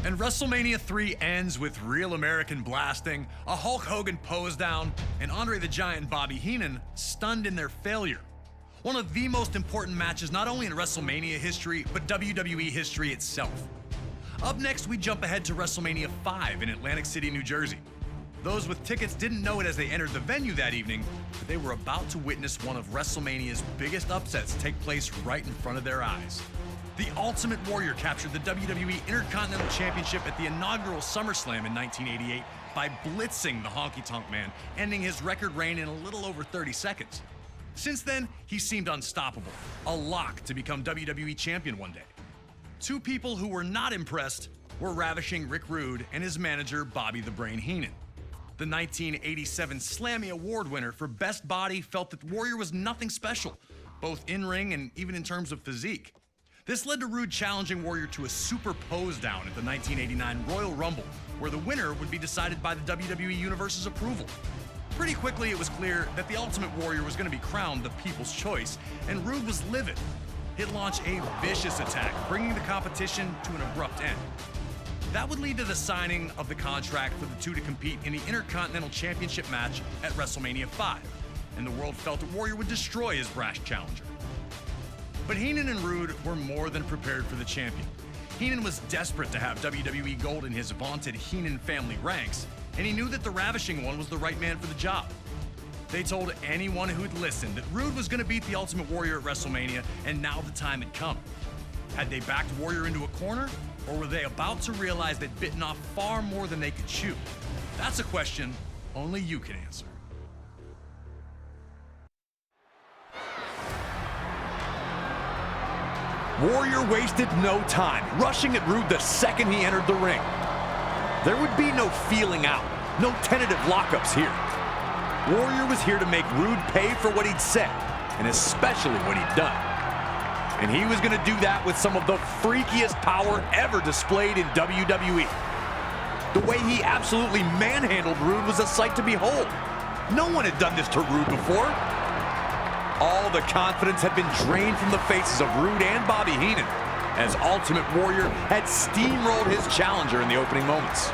And WrestleMania 3 ends with real American blasting, a Hulk Hogan pose down, and Andre the Giant and Bobby Heenan stunned in their failure. One of the most important matches not only in WrestleMania history, but WWE history itself. Up next, we jump ahead to WrestleMania 5 in Atlantic City, New Jersey. Those with tickets didn't know it as they entered the venue that evening, but they were about to witness one of WrestleMania's biggest upsets take place right in front of their eyes. The Ultimate Warrior captured the WWE Intercontinental Championship at the inaugural SummerSlam in 1988 by blitzing the Honky Tonk Man, ending his record reign in a little over 30 seconds. Since then, he seemed unstoppable, a lock to become WWE Champion one day. Two people who were not impressed were ravishing Rick Rude and his manager Bobby the Brain Heenan. The 1987 Slammy Award winner for Best Body felt that Warrior was nothing special, both in-ring and even in terms of physique. This led to Rude challenging Warrior to a super pose down at the 1989 Royal Rumble, where the winner would be decided by the WWE Universe's approval. Pretty quickly, it was clear that the Ultimate Warrior was going to be crowned the People's Choice, and Rude was livid. He'd launch a vicious attack, bringing the competition to an abrupt end. That would lead to the signing of the contract for the two to compete in the Intercontinental Championship match at WrestleMania 5, and the world felt that Warrior would destroy his brash challenger. But Heenan and Rude were more than prepared for the champion. Heenan was desperate to have WWE Gold in his vaunted Heenan family ranks, and he knew that the Ravishing One was the right man for the job. They told anyone who'd listened that Rude was going to beat the Ultimate Warrior at WrestleMania, and now the time had come. Had they backed Warrior into a corner, or were they about to realize they'd bitten off far more than they could chew? That's a question only you can answer. Warrior wasted no time, rushing at Rude the second he entered the ring. There would be no feeling out, no tentative lockups here. Warrior was here to make Rude pay for what he'd said, and especially what he'd done. And he was going to do that with some of the freakiest power ever displayed in WWE. The way he absolutely manhandled Rude was a sight to behold. No one had done this to Rude before. All the confidence had been drained from the faces of Rude and Bobby Heenan, as Ultimate Warrior had steamrolled his challenger in the opening moments.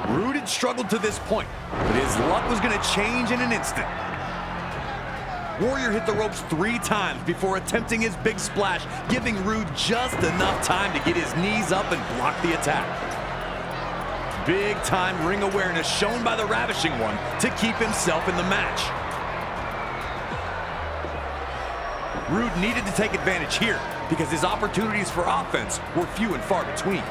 Rude had struggled to this point, but his luck was going to change in an instant. Warrior hit the ropes 3 times before attempting his big splash, giving Rude just enough time to get his knees up and block the attack. Big time ring awareness shown by the Ravishing One to keep himself in the match. Rude needed to take advantage here because his opportunities for offense were few and far between.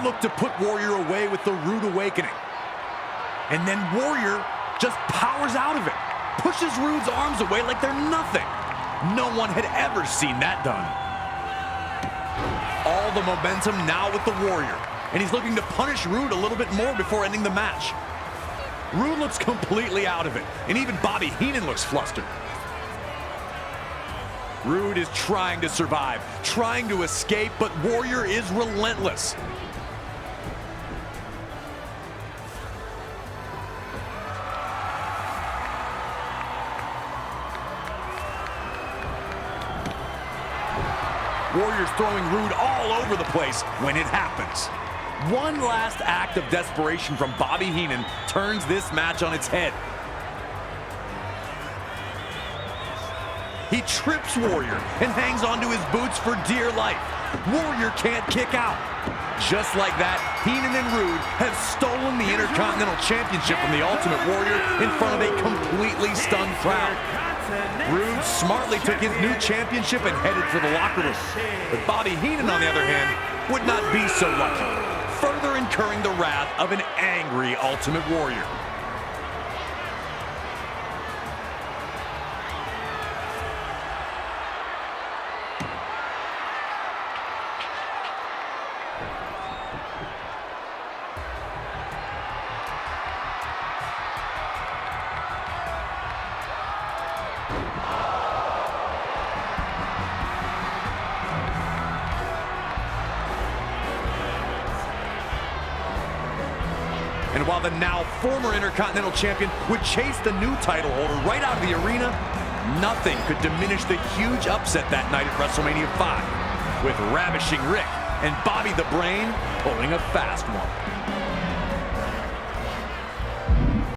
looked to put Warrior away with the Rude Awakening. And then Warrior just powers out of it. Pushes Rude's arms away like they're nothing. No one had ever seen that done. All the momentum now with the Warrior. And he's looking to punish Rude a little bit more before ending the match. Rude looks completely out of it. And even Bobby Heenan looks flustered. Rude is trying to survive, trying to escape, but Warrior is relentless. Warrior's throwing Rude all over the place when it happens. One last act of desperation from Bobby Heenan turns this match on its head. He trips Warrior and hangs onto his boots for dear life. Warrior can't kick out. Just like that, Heenan and Rude have stolen the Intercontinental Championship from the Ultimate Warrior in front of a completely stunned crowd. Rude smartly took his new championship and headed for the locker room. But Bobby Heenan, on the other hand, would not be so lucky, further incurring the wrath of an angry Ultimate Warrior. And while the now former Intercontinental Champion would chase the new title holder right out of the arena, nothing could diminish the huge upset that night at WrestleMania 5, with Ravishing Rick and Bobby the Brain pulling a fast one.